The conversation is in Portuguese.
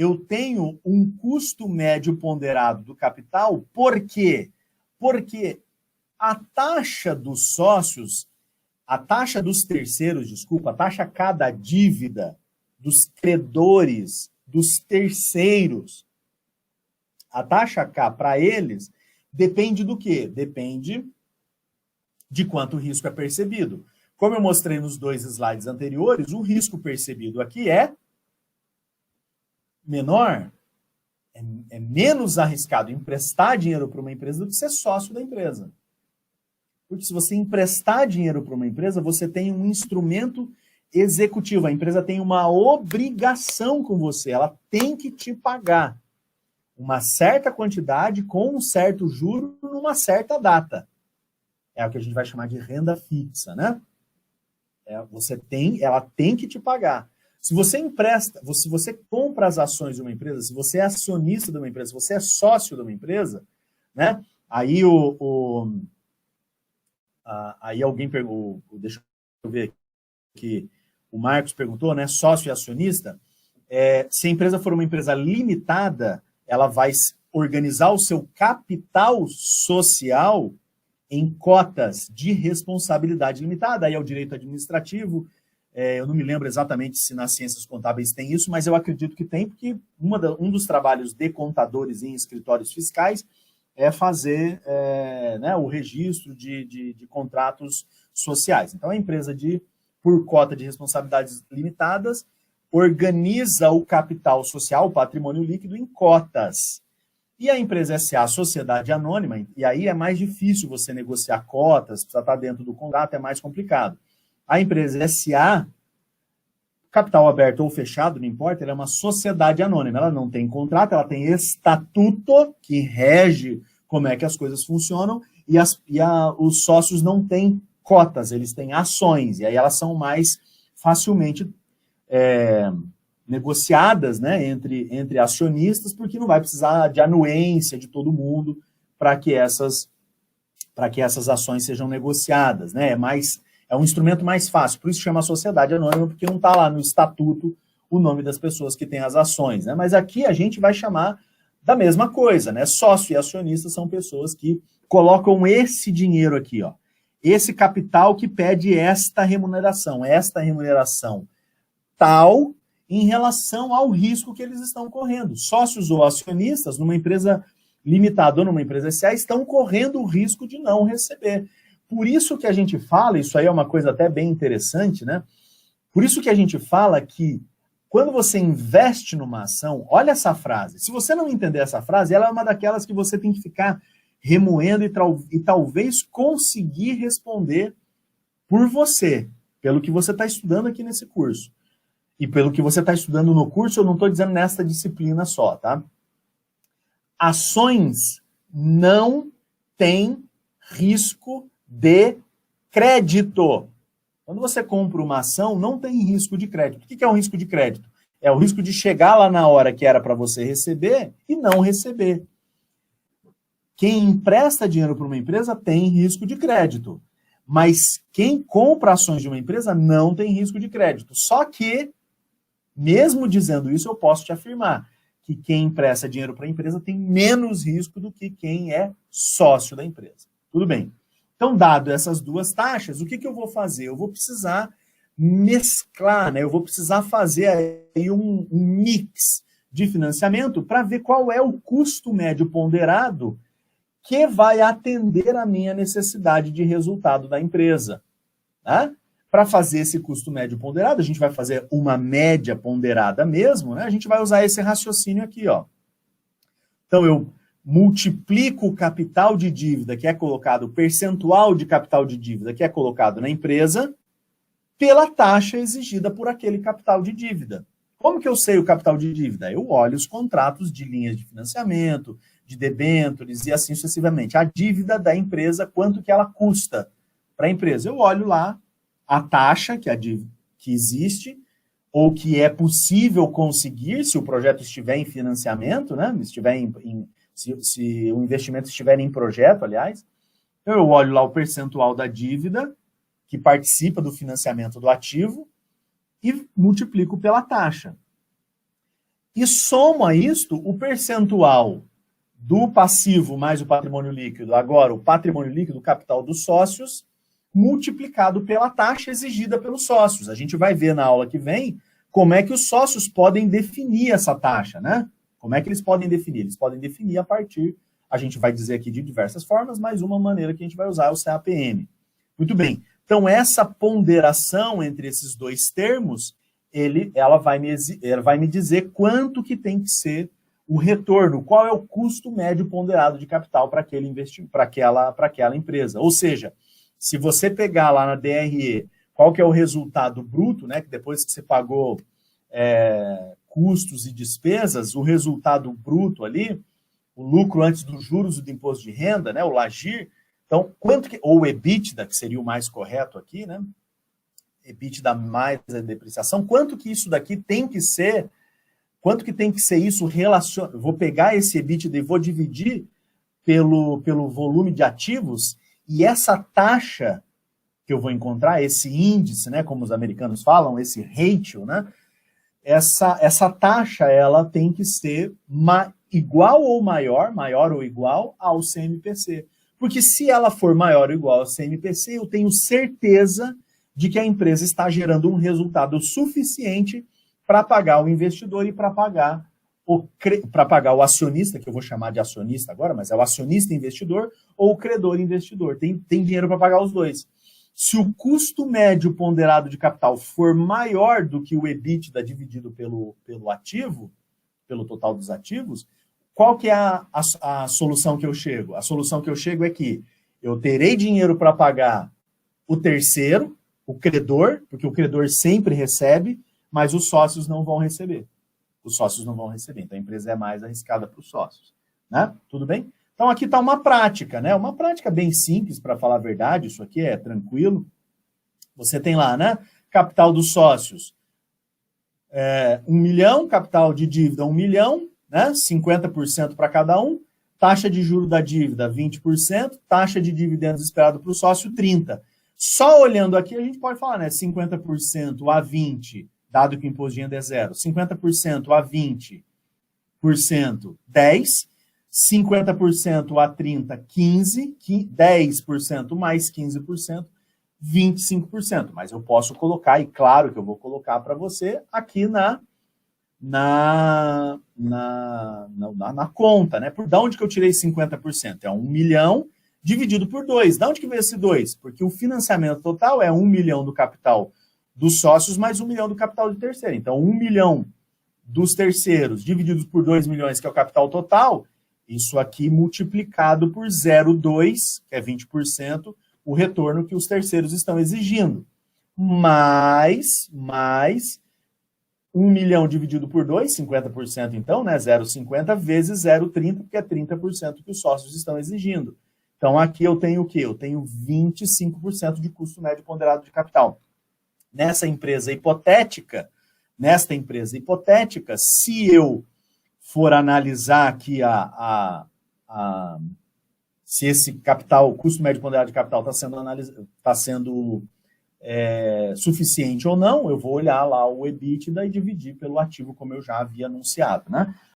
eu tenho um custo médio ponderado do capital. Por quê? Porque a taxa dos sócios, a taxa dos terceiros, desculpa, a taxa cada dívida dos credores, dos terceiros, a taxa K para eles depende do quê? Depende de quanto o risco é percebido. Como eu mostrei nos 2 slides anteriores, o risco percebido aqui é menor, é menos arriscado emprestar dinheiro para uma empresa do que ser sócio da empresa. Porque se você emprestar dinheiro para uma empresa, você tem um instrumento executivo. A empresa tem uma obrigação com você, ela tem que te pagar uma certa quantidade com um certo juro numa certa data. É o que a gente vai chamar de renda fixa, né? Ela tem que te pagar. Se você empresta, se você compra as ações de uma empresa, se você é acionista de uma empresa, se você é sócio de uma empresa, né? Aí aí alguém perguntou, deixa eu ver aqui, o Marcos perguntou, né? Sócio e acionista, se a empresa for uma empresa limitada, ela vai organizar o seu capital social em cotas de responsabilidade limitada, aí é o direito administrativo. Eu não me lembro exatamente se nas ciências contábeis tem isso, mas eu acredito que tem, porque um dos trabalhos de contadores em escritórios fiscais é fazer né, o registro de contratos sociais. Então, a empresa por cota de responsabilidades limitadas organiza o capital social, o patrimônio líquido, em cotas. E a empresa SA, a sociedade anônima, e aí é mais difícil você negociar cotas, precisa estar dentro do contrato, é mais complicado. A empresa SA, capital aberto ou fechado, não importa, ela é uma sociedade anônima, ela não tem contrato, ela tem estatuto que rege como é que as coisas funcionam, e os sócios não têm cotas, eles têm ações, e aí elas são mais facilmente negociadas, né, entre acionistas, porque não vai precisar de anuência de todo mundo para que essas ações sejam negociadas, né? É um instrumento mais fácil, por isso chama sociedade anônima, porque não está lá no estatuto o nome das pessoas que têm as ações, né? Mas aqui a gente vai chamar da mesma coisa, né? Sócio e acionista são pessoas que colocam esse dinheiro aqui, ó, esse capital que pede esta remuneração tal em relação ao risco que eles estão correndo. Sócios ou acionistas, numa empresa limitada ou numa empresa SA, estão correndo o risco de não receber. Por isso que a gente fala, isso aí é uma coisa até bem interessante, né? Por isso que a gente fala que quando você investe numa ação, olha essa frase. Se você não entender essa frase, ela é uma daquelas que você tem que ficar remoendo e talvez conseguir responder por você, pelo que você está estudando aqui nesse curso. E pelo que você está estudando no curso, eu não estou dizendo nesta disciplina só, tá? Ações não têm risco de crédito. Quando você compra uma ação, não tem risco de crédito. O que é um risco de crédito? É o risco de chegar lá na hora que era para você receber e não receber. Quem empresta dinheiro para uma empresa tem risco de crédito. Mas quem compra ações de uma empresa não tem risco de crédito. Só que, mesmo dizendo isso, eu posso te afirmar que quem empresta dinheiro para a empresa tem menos risco do que quem é sócio da empresa. Tudo bem. Então, dado essas duas taxas, o que eu vou fazer? Eu vou precisar mesclar, né? Eu vou precisar fazer aí um mix de financiamento para ver qual é o custo médio ponderado que vai atender a minha necessidade de resultado da empresa. Tá? Para fazer esse custo médio ponderado, a gente vai fazer uma média ponderada mesmo, né? A gente vai usar esse raciocínio aqui, ó. Então, eu multiplico o capital de dívida que é colocado, o percentual de capital de dívida que é colocado na empresa, pela taxa exigida por aquele capital de dívida. Como que eu sei o capital de dívida? Eu olho os contratos de linhas de financiamento, de debêntures e assim sucessivamente. A dívida da empresa, quanto que ela custa para a empresa? Eu olho lá a taxa que existe, ou que é possível conseguir se o projeto estiver em financiamento, né? Se o investimento estiver em projeto, aliás. Eu olho lá o percentual da dívida que participa do financiamento do ativo e multiplico pela taxa. e somo a isto o percentual do passivo mais o patrimônio líquido, agora o patrimônio líquido, o capital dos sócios, multiplicado pela taxa exigida pelos sócios. A gente vai ver na aula que vem como é que os sócios podem definir essa taxa, né? Como é que eles podem definir? Eles podem definir a partir, a gente vai dizer aqui de diversas formas, mas uma maneira que a gente vai usar é o CAPM. Muito bem. Então, essa ponderação entre esses dois termos, ela vai me dizer quanto que tem que ser o retorno, qual é o custo médio ponderado de capital para aquele investimento, para aquela empresa. Ou seja, se você pegar lá na DRE, qual que é o resultado bruto, né, que depois que você pagou custos e despesas, o resultado bruto ali, o lucro antes dos juros e do imposto de renda, né, o LAGIR, então, ou o EBITDA, que seria o mais correto aqui, né, EBITDA mais a depreciação, quanto que isso daqui tem que ser, isso relacionado, vou pegar esse EBITDA e vou dividir pelo volume de ativos, e essa taxa que eu vou encontrar, esse índice, né, como os americanos falam, esse ratio, né, essa taxa, ela tem que ser igual ou maior ou igual ao CMPC. Porque se ela for maior ou igual ao CMPC, eu tenho certeza de que a empresa está gerando um resultado suficiente para pagar o investidor e para pagar o acionista, que eu vou chamar de acionista agora, mas é o acionista investidor ou o credor investidor. Tem dinheiro para pagar os dois. Se o custo médio ponderado de capital for maior do que o EBITDA dividido pelo ativo, pelo total dos ativos, qual que é a solução que eu chego? A solução que eu chego é que eu terei dinheiro para pagar o terceiro, o credor, porque o credor sempre recebe, mas os sócios não vão receber. Os sócios não vão receber. Então, a empresa é mais arriscada para os sócios. Né? Tudo bem? Então, aqui está uma prática, né? Uma prática bem simples, para falar a verdade. Isso aqui é tranquilo. Você tem lá, né? Capital dos sócios, 1 milhão. Capital de dívida, 1 milhão. Né? 50% para cada um. Taxa de juros da dívida, 20%. Taxa de dividendos esperado para o sócio, 30%. Só olhando aqui, a gente pode falar, né? 50% a 20%. Dado que o imposto de renda é zero, 50% a 20%, 10%, 50% a 30%, 15%, 10% mais 15%, 25%. Mas eu posso colocar, e claro que eu vou colocar para você, aqui na conta, né? Da onde que eu tirei 50%? É 1 milhão dividido por 2. Da onde que veio esse 2? Porque o financiamento total é 1 milhão do capital dos sócios mais 1 milhão do capital de terceiro. Então, 1 milhão dos terceiros divididos por 2 milhões, que é o capital total, isso aqui multiplicado por 0,2, que é 20%, o retorno que os terceiros estão exigindo. Mais 1 milhão dividido por 2, 50% então, né? 0,50 vezes 0,30, porque é 30% que os sócios estão exigindo. Então, aqui eu tenho o quê? Eu tenho 25% de custo médio ponderado de capital. Nesta empresa hipotética, se eu for analisar aqui se esse capital, o custo médio ponderado de capital está sendo suficiente ou não, eu vou olhar lá o EBITDA e dividir pelo ativo, como eu já havia anunciado, né?